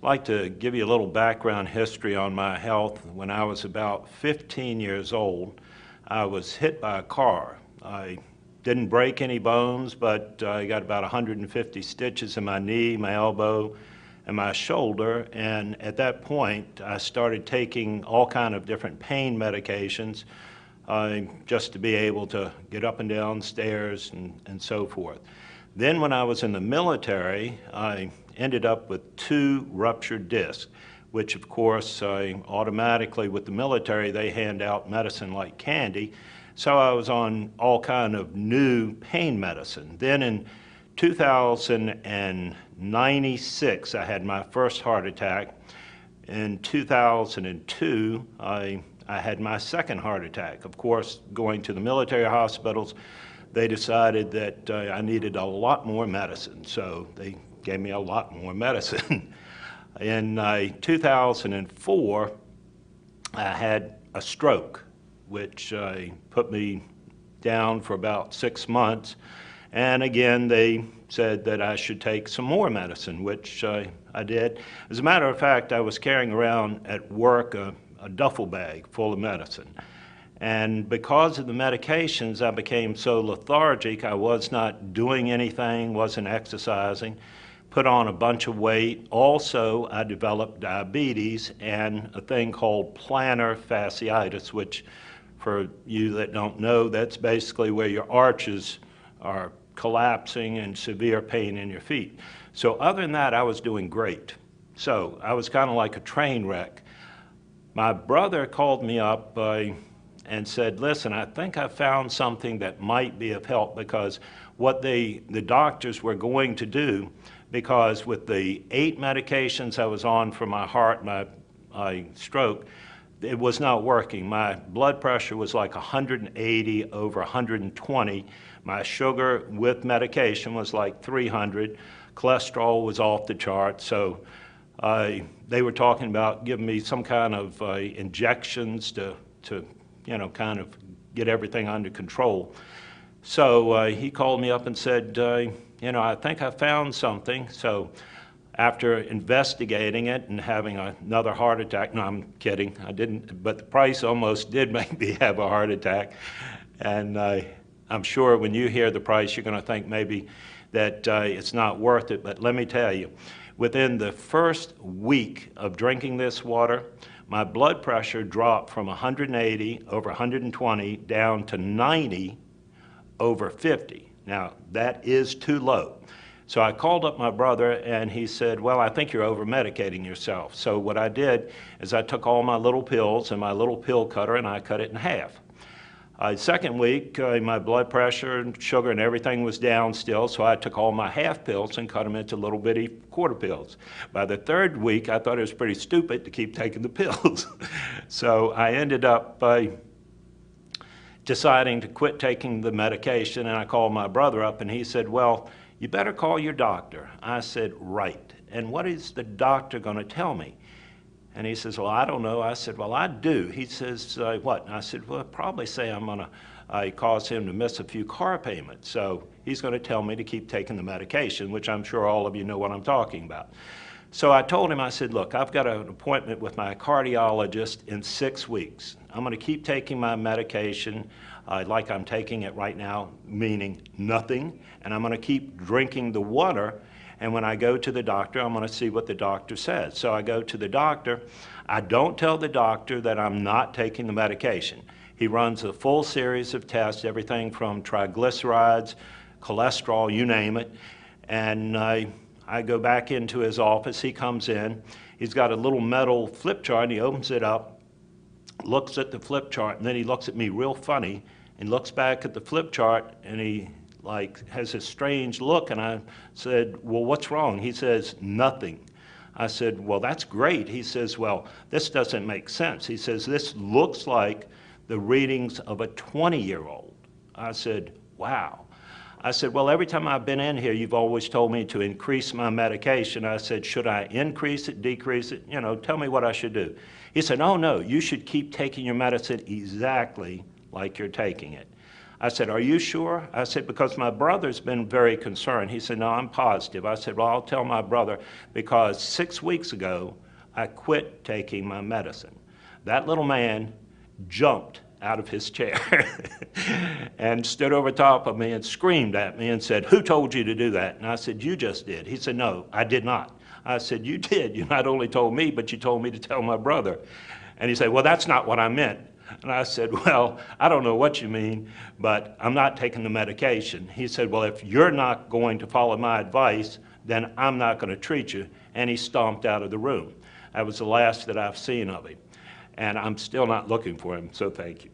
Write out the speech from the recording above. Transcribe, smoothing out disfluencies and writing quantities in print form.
like to give you a little background history on my health. When I was about 15 years old, I was hit by a car. I didn't break any bones, but I got about 150 stitches in my knee, my elbow, and my shoulder. And at that point, I started taking all kind of different pain medications just to be able to get up and down stairs and so forth. Then when I was in the military, I ended up with 2 ruptured discs, which of course automatically with the military they hand out medicine like candy. So I was on all kind of new pain medicine. Then in 2096 I had my first heart attack. In 2002 I had my second heart attack. Of course, going to the military hospitals, they decided that I needed a lot more medicine, so they gave me a lot more medicine. In 2004, I had a stroke, which put me down for about 6 months. And again, they said that I should take some more medicine, which I did. As a matter of fact, I was carrying around at work a duffel bag full of medicine. And because of the medications, I became so lethargic, I was not doing anything, wasn't exercising, put on a bunch of weight. Also, I developed diabetes and a thing called plantar fasciitis, which for you that don't know, that's basically where your arches are collapsing and severe pain in your feet. So other than that, I was doing great. So I was kind of like a train wreck. My brother called me up and said, listen, I think I found something that might be of help, because what the doctors were going to do, because with the 8 medications I was on for my heart, my stroke, it was not working. My blood pressure was like 180 over 120. My sugar with medication was like 300. Cholesterol was off the chart. So they were talking about giving me some kind of injections to kind of get everything under control. So he called me up and said, I think I found something. So after investigating it and having another heart attack, no, I'm kidding, I didn't, but the price almost did make me have a heart attack. And I'm sure when you hear the price, you're going to think maybe that it's not worth it. But let me tell you, within the first week of drinking this water, my blood pressure dropped from 180 over 120 down to 90 over 50. Now, that is too low. So I called up my brother and he said, well, I think you're over-medicating yourself. So what I did is I took all my little pills and my little pill cutter and I cut it in half. Second week, my blood pressure and sugar and everything was down still, so I took all my half pills and cut them into little bitty quarter pills. By the third week, I thought it was pretty stupid to keep taking the pills. So I ended up deciding to quit taking the medication, and I called my brother up and he said, well, you better call your doctor. I said, right. And what is the doctor going to tell me? And he says, well, I don't know. I said, well, I do. He says, what? And I said, well, I'd probably say I'm going to cause him to miss a few car payments. So he's going to tell me to keep taking the medication, which I'm sure all of you know what I'm talking about. So I told him, I said, look, I've got an appointment with my cardiologist in 6 weeks. I'm going to keep taking my medication like I'm taking it right now, meaning nothing, and I'm going to keep drinking the water. And when I go to the doctor, I'm going to see what the doctor says. So I go to the doctor. I don't tell the doctor that I'm not taking the medication. He runs a full series of tests, everything from triglycerides, cholesterol, you name it. And I go back into his office. He comes in. He's got a little metal flip chart, and he opens it up, looks at the flip chart, and then he looks at me real funny and looks back at the flip chart, and he has a strange look. And I said, well, what's wrong? He says, nothing. I said, well, that's great. He says, well, this doesn't make sense. He says, this looks like the readings of a 20-year-old. I said, wow. I said, well, every time I've been in here, you've always told me to increase my medication. I said, should I increase it, decrease it? Tell me what I should do. He said, oh, no, you should keep taking your medicine exactly like you're taking it. I said, are you sure? I said, because my brother's been very concerned. He said, no, I'm positive. I said, well, I'll tell my brother, because 6 weeks ago, I quit taking my medicine. That little man jumped out of his chair and stood over top of me and screamed at me and said, who told you to do that? And I said, you just did. He said, no, I did not. I said, you did. You not only told me, but you told me to tell my brother. And he said, well, that's not what I meant. And I said, well, I don't know what you mean, but I'm not taking the medication. He said, well, if you're not going to follow my advice, then I'm not going to treat you. And he stomped out of the room. That was the last that I've seen of him. And I'm still not looking for him, so thank you.